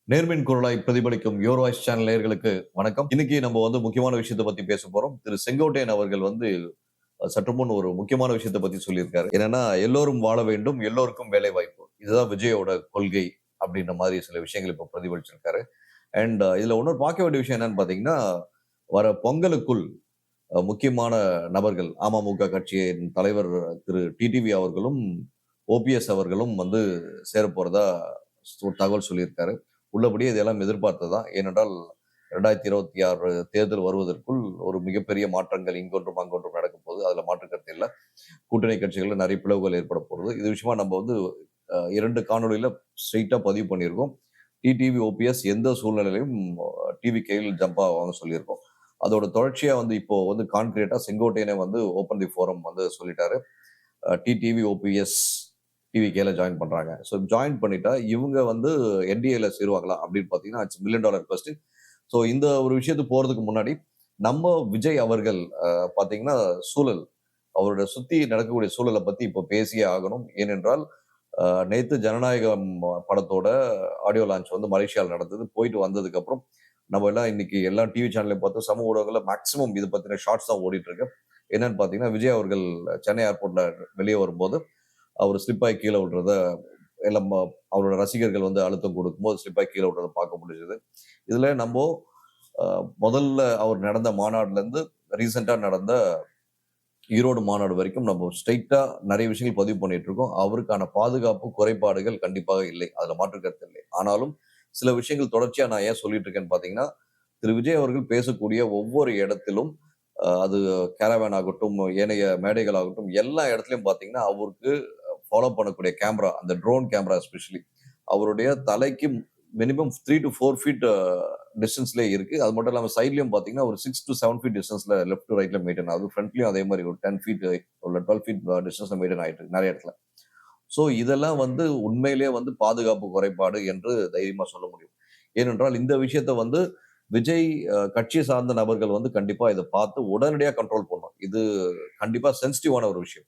நேர்மின் குரலாய் பிரதிபலிக்கும் யோர் வாய்ஸ் சேனல் நேயர்களுக்கு வணக்கம். இன்னைக்கு நம்ம முக்கியமான விஷயத்த பத்தி பேச போறோம். திரு செங்கோட்டையன் அவர்கள் சற்று முன் ஒரு முக்கியமான விஷயத்த பத்தி சொல்லியிருக்காரு. என்னன்னா, எல்லோரும் வாழ வேண்டும், எல்லோருக்கும் வேலை வாய்ப்பு. இதுதான் விஜயோட கொள்கை அப்படின்ற மாதிரி சில விஷயங்கள் இப்ப பிரதிபலிச்சிருக்காரு. இதுல இன்னொரு பார்க்க வேண்டிய விஷயம் என்னன்னு பார்த்தீங்கன்னா, வர பொங்கலுக்குள் முக்கியமான நபர்கள் அமமுக கட்சியின் தலைவர் திரு டிடிவி அவர்களும், ஓபிஎஸ் அவர்களும் சேரப்போறதா ஒரு தகவல் சொல்லியிருக்காரு. உள்ளபடியே இதெல்லாம் எதிர்பார்த்தது தான். ஏனென்றால் 2026 தேர்தல் வருவதற்குள் ஒரு மிகப்பெரிய மாற்றங்கள் இங்கொன்றும், அங்கொன்றும் நடக்கப் போகுது. அதுல மாற்று கருத்து இல்ல. கூட்டணி கட்சிகள்ல நிறைய பிளவுகள் ஏற்பட போறது. இது விஷயமா நம்ம 2 காணொளியில ஸ்ட்ரெயிட்டா பதிவு பண்ணியிருக்கோம். டிடிவி, ஓபிஎஸ் எந்த சூழ்நிலையிலும் டிவிகேயில் ஜம்ப் ஆவாங்கன்னு சொல்லியிருக்கோம். அதோட தொடர்ச்சியா இப்போ கான்கிரீட்டா செங்கோட்டையனே ஓப்பன் தி ஃபோரம் சொல்லிட்டாரு. டிடிவி, ஓபிஎஸ் டிவிகேல ஜாயின் பண்றாங்க. ஸோ ஜாயின் பண்ணிட்டா இவங்க என்டிஏல சேருவாங்களா அப்படின்னு பார்த்தீங்கன்னா, it's million dollar question. So இந்த ஒரு விஷயத்துக்கு போறதுக்கு முன்னாடி நம்ம விஜய் அவர்கள் பார்த்தீங்கன்னா சூழல் அவரோட சுத்தி நடக்கக்கூடிய சூழலை பத்தி இப்போ பேசியே ஆகணும். ஏனென்றால் நேத்து ஜனநாயகம் படத்தோட ஆடியோ லான்ச் மலேசியாவில் நடந்தது. போயிட்டு வந்ததுக்கு அப்புறம் நம்ம எல்லாம் இன்னைக்கு எல்லா டிவி சேனலையும் பார்த்தோம். சமூக ஊடகங்கள்ல மேக்ஸிமம் இது பத்தின ஷார்ட்ஸ் தான் ஓடிட்டு இருக்கு. என்னன்னு பார்த்தீங்கன்னா, விஜய் அவர்கள் சென்னை ஏர்போர்ட்ல வெளியே வரும்போது அவர் ஸ்லிப்பாகி கீழே விடுறத எல்லாம் அவரோட ரசிகர்கள் அழுத்தம் கொடுக்கும்போது ஸ்லிப்பாகி கீழே விடுறத பார்க்க முடிஞ்சது. இதுல நம்ம முதல்ல அவர் நடந்த மாநாடுல இருந்து ரீசெண்டா நடந்த ஈரோடு மாநாடு வரைக்கும் நம்ம ஸ்ட்ரைட்டா நிறைய விஷயங்கள் பதிவு பண்ணிட்டு இருக்கோம். அவருக்கான பாதுகாப்பு குறைபாடுகள் கண்டிப்பாக இல்லை. அதுல மாற்று கருத்து இல்லை. ஆனாலும் சில விஷயங்கள் தொடர்ச்சியா நான் ஏன் சொல்லிட்டு இருக்கேன்னு பாத்தீங்கன்னா, திரு விஜய் அவர்கள் பேசக்கூடிய ஒவ்வொரு இடத்திலும் அது கேரவேன் ஆகட்டும், ஏனைய மேடைகள் ஆகட்டும், எல்லா இடத்துலயும் பாத்தீங்கன்னா அவருக்கு ஃபாலோ பண்ணக்கூடிய கேமரா, அந்த ட்ரோன் கேமரா எஸ்பெஷலி அவருடைய தலைக்கு மினிமம் 3 to 4 ஃபீட் டிஸ்டன்ஸ்லயே இருக்கு. அது மட்டும் இல்லாம சைட்லயும் பாத்தீங்கன்னா ஒரு 6 to 7 ஃபீட் டிஸ்டன்ஸ்ல லெஃப்ட் டு ரைட்ல மெயின்டெயின் ஆகுது. ஃப்ரண்ட்லயும் அதே மாதிரி ஒரு 10 ஃபீட் இல்ல 12 ஃபீட் டிஸ்டன்ஸ்ல மெயின்டெயின் ஆயிட்டு இருக்கு நிறைய இடத்துல. சோ இதெல்லாம் உண்மையிலேயே பாதுகாப்பு குறைபாடு என்று தைரியமா சொல்ல முடியும். ஏனென்றால் இந்த விஷயத்த விஜய் கட்சி சார்ந்த நபர்கள் கண்டிப்பா இதை பார்த்து உடனடியா கண்ட்ரோல் பண்ணணும். இது கண்டிப்பா சென்சிட்டிவான ஒரு விஷயம்.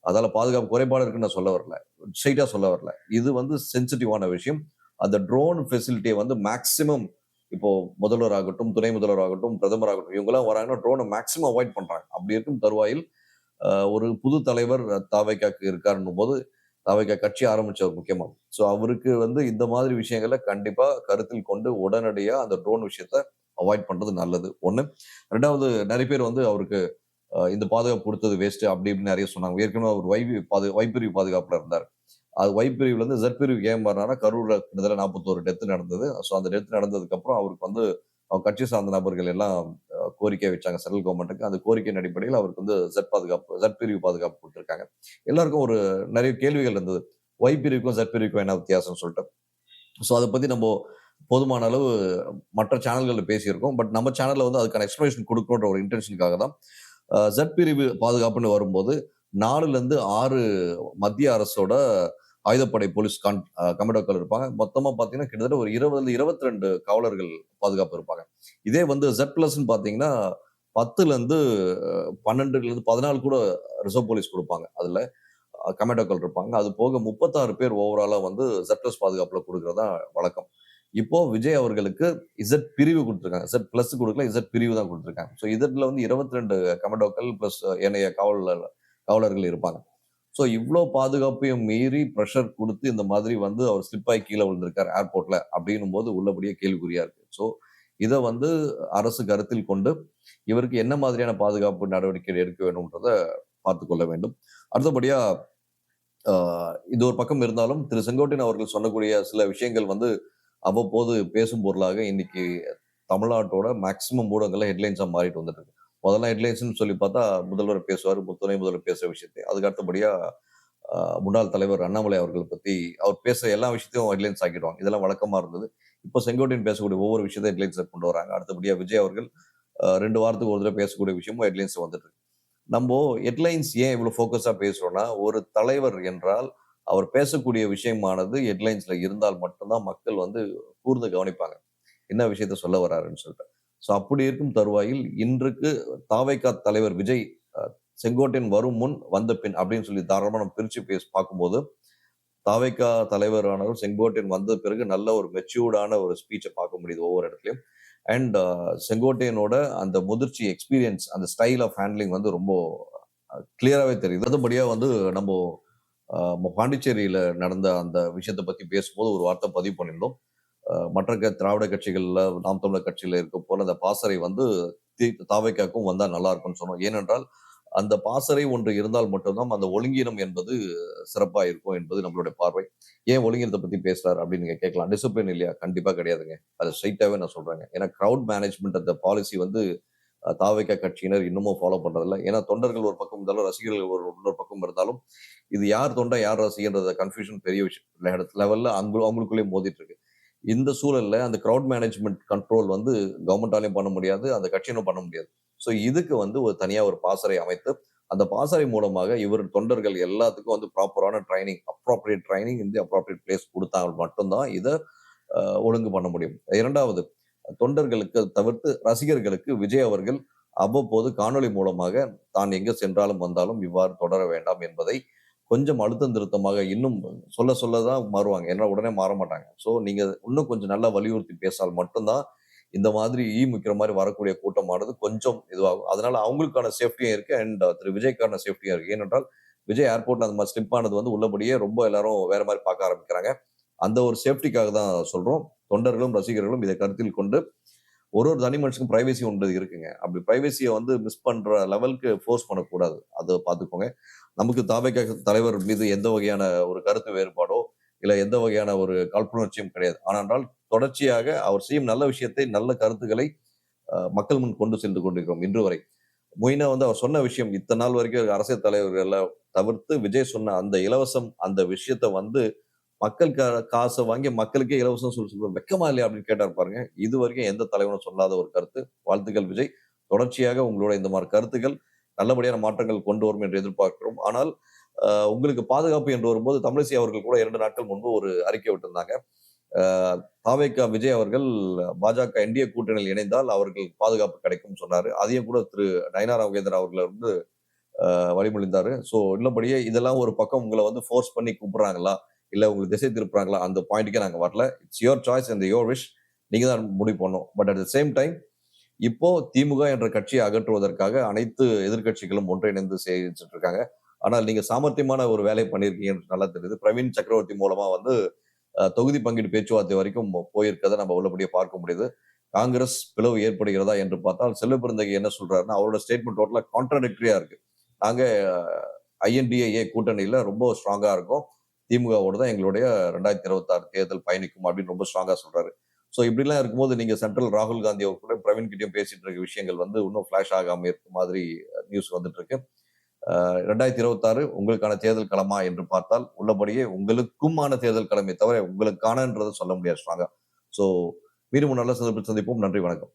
அதால பாதுகாப்பு குறைபாடு இருக்குன்னு நான் சொல்ல வரல. ஸ்ட்ரெயிட்டா சொல்ல வரல. இது சென்சிட்டிவான விஷயம். அந்த ட்ரோன் ஃபெசிலிட்டிய மேக்ஸிமம் இப்போ முதல்வர் ஆகட்டும், துணை முதல்வர் ஆகட்டும், பிரதமர் ஆகட்டும், இவங்கலாம் வராங்கன்னா ட்ரோன மேக்ஸிமம் அவாய்ட் பண்றாங்க. அப்படி இருக்கும் தருவாயில் ஒரு புது தலைவர் தாவேகாக்கு இருக்காருன்னும்போது, தாவேகா கட்சி ஆரம்பிச்சவர் முக்கியமா. சோ அவருக்கு இந்த மாதிரி விஷயங்கள கண்டிப்பா கருத்தில் கொண்டு உடனடியா அந்த ட்ரோன் விஷயத்த அவாய்ட் பண்றது நல்லது. 1. 2வது நிறைய பேர் அவருக்கு இந்த பாதுகாப்பு குடுத்தது வேஸ்ட் அப்படி இப்படின்னு நெறைய சொன்னாங்க. ஏற்கனவே அவர் ஒய் பிரிவு பாதுகாப்புல இருந்தார். அது ஒய் பிரிவுல இருந்து இசட் பிரிவுக்கு ஏன் மாறுனார்னா, கரூர்ல கிட்டத்தட்ட 41 டெத் நடந்தது. சோ அந்த டெத் நடந்ததுக்கு அப்புறம் அவருக்கு அவங்க கட்சி சார்ந்த நபர்கள் எல்லாம் கோரிக்கை வச்சாங்க சென்ட்ரல் கவர்ன்மென்ட்க்கு. அந்த கோரிக்கையின் அடிப்படையில் அவருக்கு இசட் பிரிவு பாதுகாப்பு குடுத்திருக்காங்க. எல்லாருக்கும் ஒரு நெறைய கேள்விகள் இருந்தது. ஒய் பிரிவுக்கும் இசட் பிரிவுக்கும் என்ன வித்தியாசம்னு சொல்லிட்டு. சோ அத பத்தி நம்ம போதுமான அளவு மற்ற சேனல்கள்ல பேசியிருக்கோம். பட் நம்ம சேனல்ல அதுக்கான எக்ஸ்பிளனேஷன் குடுக்கணுன்ற ஒரு இன்டென்ஷனுக்காக தான் இசட் பிரிவு பாதுகாப்புன்னு வரும்போது 4ல இருந்து 6 மத்திய அரசோட ஆயுதப்படை போலீஸ் கமாண்டோக்கள் இருப்பாங்க. மொத்தமா பார்த்தீங்கன்னா, கிட்டத்தட்ட ஒரு 20ல 22 காவலர்கள் பாதுகாப்பு இருப்பாங்க. இதே இசட் பிளஸ்ன்னு பார்த்தீங்கன்னா, 10ல இருந்து 12ல 14 கூட ரிசர்வ் போலீஸ் குடுப்பாங்க. அதுல கமாண்டோக்கள் இருப்பாங்க. அது போக 36 பேர் ஓவராலா இசட் பிளஸ் பாதுகாப்புல குடுக்கிறதா வழக்கம். இப்போ விஜய் அவர்களுக்கு இசட் பிரிவு குடுத்திருக்காங்க. இசட் பிளஸ் குடுக்கல. இசட் பிரிவு தான் குடுத்திருக்காங்க. சோ இசட்ல 22 கமாண்டோக்கள் பிளஸ் ஏனைய காவலர்கள் இருப்பாங்க. சோ இவ்ளோ பாதுகாப்பையும் மீறி பிரஷர் குடுத்து இந்த மாதிரி அவர் ஸ்லிப் ஆயி கீழ விழுந்திருக்காரு ஏர்போர்ட்ல அப்படின்னும்போது உள்ளபடியே கேள்விக்குறியா இருக்கு. சோ இத அரசு கருத்தில் கொண்டு இவருக்கு என்ன மாதிரியான பாதுகாப்பு நடவடிக்கை எடுக்க வேண்டும்ன்றத பார்த்துக் கொள்ள வேண்டும். அடுத்தபடியா ஆ இது ஒரு பக்கம் இருந்தாலும், திரு செங்கோட்டையன் அவர்கள் சொல்லக்கூடிய சில விஷயங்கள் அவ்வப்போது பேசும் பொருளாக இன்னைக்கு தமிழ்நாட்டோட மேக்ஸிமம் ஊடகங்கள்ல ஹெட்லைன்ஸா மாறிட்டு வந்துட்டு இருக்கு. முதல்ல ஹெட்லைன்ஸ்ன்னு சொல்லி பார்த்தா, முதல்வர் பேசுவாரு, துணை முதல்வர் பேசுற விஷயத்தை. அதுக்கு அடுத்தபடியா முன்னாள் தலைவர் அண்ணாமலை அவர்கள் பத்தி அவர் பேசுற எல்லா விஷயத்தையும் ஹெட்லைன்ஸ் ஆக்கிடுவாங்க. இதெல்லாம் வழக்கமா இருந்தது. இப்போ செங்கோட்டையன் பேசக்கூடிய ஒவ்வொரு விஷயத்தையும் ஹெட்லைன்ஸ்ல கொண்டு வராங்க. அடுத்தபடியா விஜய் அவர்கள் 2 வாரத்துக்கு ஒரு தடவ பேசக்கூடிய விஷயமும் ஹெட்லைன்ஸ்ல வந்துட்டு இருக்கு. நம்போ ஹெட்லைன்ஸ் ஏன் இவ்வளவு ஃபோக்கஸா பேசுறோம்னா, ஒரு தலைவர் என்றால், அவர் பேசக்கூடிய விஷயமானது ஹெட்லைன்ஸ்ல இருந்தால் மட்டும் தான் மக்கள் கூர்ந்து கவனிப்பாங்க. என்ன விஷயத்த சொல்ல வர்றாருன்னு சொல்லிட்டு. சோ அப்படி இருக்கும் தருவாயில், இன்றைக்கு தாவேகா தலைவர் விஜய் அ செங்கோட்டையன் வரும் முன், வந்த பின் அப்படின்னு சொல்லி தாராளமா நம்ம பிரிச்சு பார்க்கும்போது, தாவேகா தலைவரானவர் செங்கோட்டையன் வந்த பிறகு நல்ல ஒரு மெச்சூர்டான ஒரு ஸ்பீச்ச பார்க்க முடியுது ஒவ்வொரு இடத்துலயும். அண்ட் செங்கோட்டையனோட அந்த முதிர்ச்சி, எக்ஸ்பீரியன்ஸ், அந்த ஸ்டைல் ஆஃப் ஹேண்ட்லிங் வந்து ரொம்ப கிளியராவே தெரியுது. அடுத்தபடியா வந்து நம்போ பாண்டிச்சேரியில நடந்த அந்த விஷயத்த பத்தி பேசும்போது ஒரு வார்த்தை பதிவு பண்ணியிருந்தோம். மற்ற திராவிட கட்சிகள்ல, நாம் தமிழர் கட்சியில இருக்க போல அந்த பாசறை வந்து தாவேக்காக்கும் வந்தா நல்லா இருக்கும்னு சொன்னோம். ஏனென்றால், அந்த பாசறை ஒன்று இருந்தால் மட்டும் தான் அந்த ஒழுங்கீனம் என்பது சிறப்பா இருக்கும் என்பது நம்மளுடைய பார்வை. ஏன் ஒழுங்கீனத்த பத்தி பேசுறாரு அப்படின்னு நீங்க கேட்கலாம். டிசிப்ளின் இல்லையா? கண்டிப்பா கிடையாதுங்க. அத ஸ்ட்ரெய்ட்டாவே நான் சொல்றேங்க. ஏன்னா கிரவுட் மேனேஜ்மென்ட் அந்த பாலிசி வந்து தாவேக்கா கட்சியினர் இன்னமும் ஃபாலோ பண்றதில்ல. ஏன்னா தொண்டர்கள் ஒரு பக்கம் இருந்தாலும், ரசிகர்கள் இன்னொரு பக்கம் இருந்தாலும், இது யார் தொண்டன், யார் ரசிகர்ன்ற கன்ஃப்யூஷன் பெரிய விஷயம் லெவல்ல அவங்களுக்குள்ளேயே மோதிட்டு இருக்கு. இந்த சூழல்ல அந்த கிரவுட் மேனேஜ்மென்ட் கண்ட்ரோல் வந்து கவர்ன்மென்ட்டாலயும் பண்ண முடியாது. அந்த கட்சியினரும் பண்ண முடியாது. ஸோ இதுக்கு வந்து ஒரு தனியா ஒரு பாசறை அமைத்து, அந்த பாசறை மூலமாக இவர் தொண்டர்கள் எல்லாத்துக்கும் வந்து ப்ராப்பரான training, appropriate training in the appropriate place குடுத்தால் மட்டும் தான் இத ஒழுங்கு பண்ண முடியும். 2வது தொண்டர்களுக்கு தவிர்த்து ரசிகர்களுக்கு விஜய் அவர்கள் அவ்வப்போது காணொளி மூலமாக தான் எங்க சென்றாலும் வந்தாலும் இவ்வாறு தொடர வேண்டாம் என்பதை கொஞ்சம் அழுத்தம் திருத்தமாக இன்னும் சொல்ல சொல்ல தான் மாறுவாங்க. ஏன்னா உடனே மாற மாட்டாங்க. ஸோ நீங்க இன்னும் கொஞ்சம் நல்லா வலியுறுத்தி பேசினால் மட்டும் தான் இந்த மாதிரி முக்கிற மாரி வரக்கூடிய கூட்டமானது கொஞ்சம் இதுவாகும். அதனால அவங்களுக்கான சேஃப்டியும் இருக்கு. அண்ட் திரு விஜய்க்கான சேஃப்டியும் இருக்கு. ஏனென்றால் விஜய் ஏர்போர்ட்ல அந்த மாரி ஸ்லிப் ஆனது வந்து உள்ளபடியே ரொம்ப எல்லாரும் வேற மாரி பார்க்க ஆரம்பிக்கிறாங்க. அந்த ஒரு சேஃப்டிக்காக தான் சொல்றோம். தொண்டர்களும், ரசிகர்களும் இதை கருத்தில் கொண்டு ஒரு ஒரு தனி மனுஷனுக்கும் பிரைவசி ஒன்று இருக்குங்க. அப்படி பிரைவசிய வந்து மிஸ் பண்ற லெவலுக்கு ஃபோர்ஸ் பண்ணக்கூடாது. அத பார்த்துக்கோங்க. நமக்கு தாவேகா தலைவர் மீது எந்த வகையான ஒரு கருத்து வேறுபாடோ, இல்ல எந்த வகையான ஒரு காழ்ப்புணர்ச்சியும் கிடையாது. ஆனென்றால் தொடர்ச்சியாக அவர் செய்யும் நல்ல விஷயத்தை, நல்ல கருத்துக்களை மக்கள் முன் கொண்டு சென்று கொண்டிருக்கிறோம் இன்று வரை. மெயினா வந்து அவர் சொன்ன விஷயம் இத்தன நாள் வரைக்கும் அரசியல் தலைவர்கள தவிர்த்து விஜய் சொன்ன அந்த இலவசம் அந்த விஷயத்த வந்து மக்கள் காச வாங்கி மக்களுக்கே இலவசம் சொல்றது வெட்கமா இல்லையா அப்படின்னு கேட்டாரு பாருங்க. இதுவரைக்கும் எந்த தலைவனும் சொல்லாத ஒரு கருத்து. வாழ்த்துக்கள் விஜய். தொடர்ச்சியாக உங்களோட இந்த மாரி கருத்துக்கள் நல்லபடியான மாற்றங்கள் கொண்டு வரும் என்று எதிர்பார்க்கிறோம். ஆனால் உங்களுக்கு பாதுகாப்பு என்று வரும்போது தமிழிசை அவர்கள் கூட 2 நாட்கள் முன்பு ஒரு அறிக்கை விட்டிருந்தாங்க. அ தாவேகா விஜய் அவர்கள் பாஜக என்டிஏ கூட்டணியில் இணைந்தால் அவர்கள் பாதுகாப்பு கிடைக்கும்னு சொன்னாரு. அதையும் கூட திரு நயனா நாகேந்திரன் அவர்கள் வந்து வழிமொழிந்தாரு. ஸோ உள்ளபடியே இதெல்லாம் ஒரு பக்கம் உங்கள வந்து ஃபோர்ஸ் பண்ணி கூப்பிடுறாங்களா? இல்ல உங்களுக்கு திசை திருப்புறாங்களா? அந்த பாயிண்ட்க்கே நாங்க வரல. It's your choice and your wish. நீங்க தான் முடிவு பண்ணணும். But at the same time இப்போ திமுக என்ற கட்சியை அகற்றுவதற்காக அனைத்து எதிர்க்கட்சிகளும் ஒன்றிணைந்து செயல்பட்டுட்டு இருக்காங்க. ஆனால் நீங்க சாமர்த்தியமான ஒரு வேலை பண்ணியிருக்கீங்கன்னு நல்லா தெரியுது. பிரவீன் சக்கரவர்த்தி மூலமா வந்து தொகுதி பங்கீடு பேச்சுவார்த்தை வரைக்கும் போயிருக்கத நம்ம உள்ளபடியே பார்க்க முடியுது. காங்கிரஸ் பிளவு ஏற்படுகிறதா என்று பார்த்தால், செல்வ பெருந்தகை என்ன சொல்றாருன்னா, அவரோட ஸ்டேட்மெண்ட் டோட்டலா கான்ட்ராடிக்டரியா இருக்கு. நாங்க ஐஎன்டிஏ கூட்டணியில ரொம்ப ஸ்ட்ராங்கா இருக்கோம். திமுகவோட தான் எங்களுடைய 2026 தேர்தல் பயணிக்கும் அப்படின்னு ரொம்ப ஸ்ட்ராங்கா சொல்றாரு. ஸோ இப்படிலாம் இருக்கும்போது நீங்க சென்ட்ரல் ராகுல் காந்தி அவர் கூட பிரவீன் கிட்டயும் பேசிட்டு இருக்க விஷயங்கள் வந்து இன்னும் ஃபிளாஷ் ஆகாம இருக்க மாதிரி நியூஸ் வந்துட்டு இருக்கு. 2026 உங்களுக்கான தேர்தல் களமா என்று பார்த்தால் உள்ளபடியே உங்களுக்குமான தேர்தல் களமே தவிர உங்களுக்கானன்றத சொல்ல முடியாது ஸ்ட்ராங்கா. ஸோ மீண்டும் ஒரு நல்ல சந்தர்ப்பத்தில் சந்திப்போம். நன்றி, வணக்கம்.